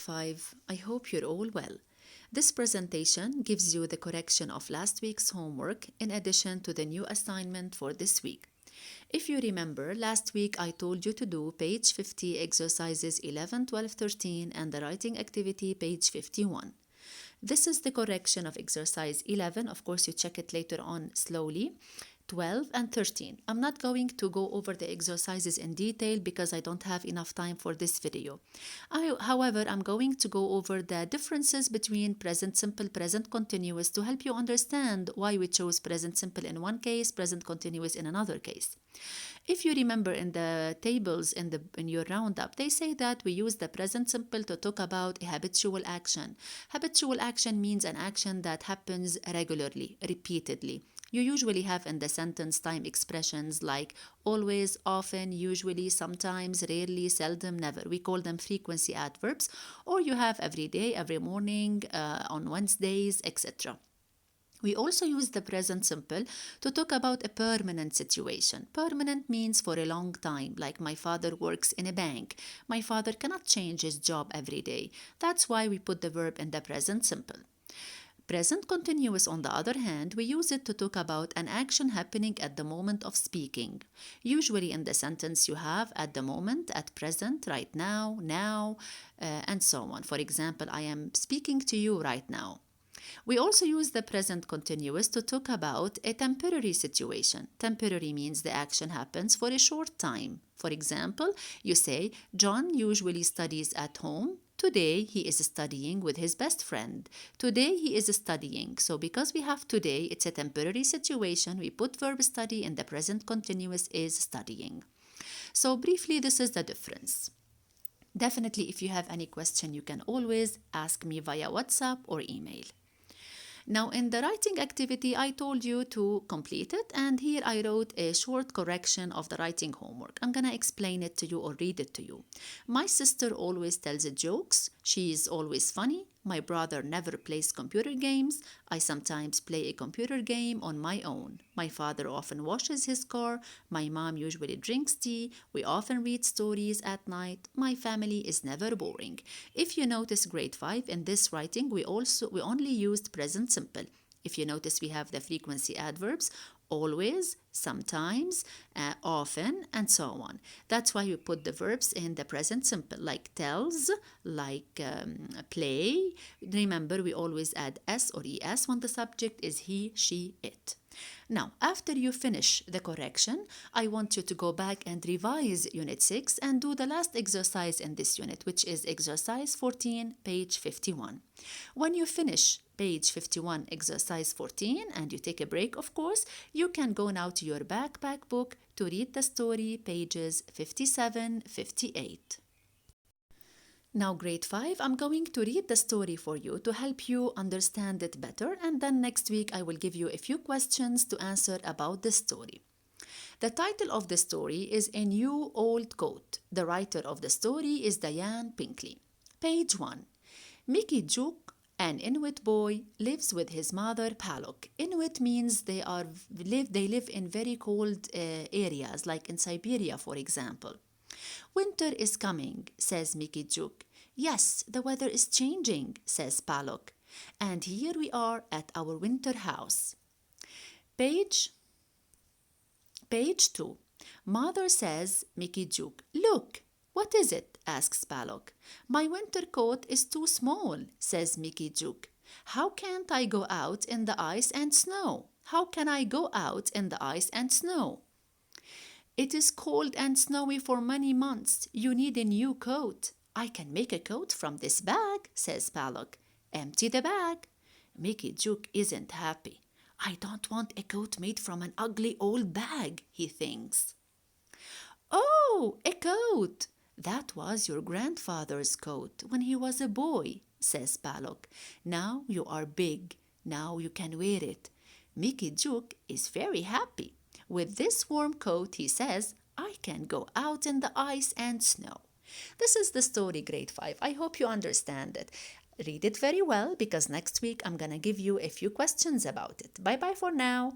5. I hope you're all well. This presentation gives you the correction of last week's homework in addition to the new assignment for this week. If you remember, last week I told you to do page 50 exercises 11, 12, 13 and the writing activity page 51. This is the correction of exercise 11. Of course, you check it later on slowly. 12 and 13. I'm not going to go over the exercises in detail because I don't have enough time for this video. However, I'm going to go over the differences between present simple, present continuous to help you understand why we chose present simple in one case, present continuous in another case. If you remember in the tables in your roundup, they say that we use the present simple to talk about a habitual action. Habitual action means an action that happens regularly, repeatedly. You usually have in the sentence time expressions like always, often, usually, sometimes, rarely, seldom, never. We call them frequency adverbs. Or you have every day, every morning, on Wednesdays, etc. We also use the present simple to talk about a permanent situation. Permanent means for a long time, like my father works in a bank. My father cannot change his job every day. That's why we put the verb in the present simple. Present continuous, on the other hand, we use it to talk about an action happening at the moment of speaking. Usually in the sentence you have at the moment, at present, right now, and so on. For example, I am speaking to you right now. We also use the present continuous to talk about a temporary situation. Temporary means the action happens for a short time. For example, you say, John usually studies at home. Today, he is studying with his best friend. Today, he is studying. So because we have today, it's a temporary situation. We put verb study in the present continuous is studying. So briefly, this is the difference. Definitely, if you have any question, you can always ask me via WhatsApp or email. Now, in the writing activity, I told you to complete it, and here I wrote a short correction of the writing homework. I'm going to explain it to you or read it to you. My sister always tells jokes. She is always funny. My brother never plays computer games. I sometimes play a computer game on my own. My father often washes his car. My mom usually drinks tea. We often read stories at night. My family is never boring. If you notice grade 5 in this writing, we only used present simple. If you notice, we have the frequency adverbs always, sometimes, often, and so on. That's why we put the verbs in the present simple, like tells, like play. Remember, we always add s or es when the subject is he, she, it. Now, after you finish the correction, I want you to go back and revise Unit 6 and do the last exercise in this unit, which is exercise 14, page 51. When you finish page 51, exercise 14, and you take a break, of course, you can go now to your backpack book to read the story, pages 57, 58. Now, grade 5, I'm going to read the story for you to help you understand it better, and then next week I will give you a few questions to answer about the story. The title of the story is A New Old Coat. The writer of the story is Diane Pinkley. Page 1. Mickey Duke, an Inuit boy, lives with his mother Palok. Inuit means they live in very cold areas, like in Siberia, for example. Winter is coming, says Mickey Duke. Yes, the weather is changing, says Palok. And here we are at our winter house. Page 2. Mother says, Mickey Duke, look. What is it? Asks Palok. My winter coat is too small, says Mickey Duke. How can't I go out in the ice and snow? How can I go out in the ice and snow? It is cold and snowy for many months. You need a new coat. I can make a coat from this bag, says Palok. Empty the bag. Mickey Duke isn't happy. I don't want a coat made from an ugly old bag, he thinks. Oh, a coat! That was your grandfather's coat when he was a boy, says Palok. Now you are big. Now you can wear it. Mickey Duke is very happy. With this warm coat, he says, I can go out in the ice and snow. This is the story, grade 5. I hope you understand it. Read it very well because next week I'm going to give you a few questions about it. Bye-bye for now.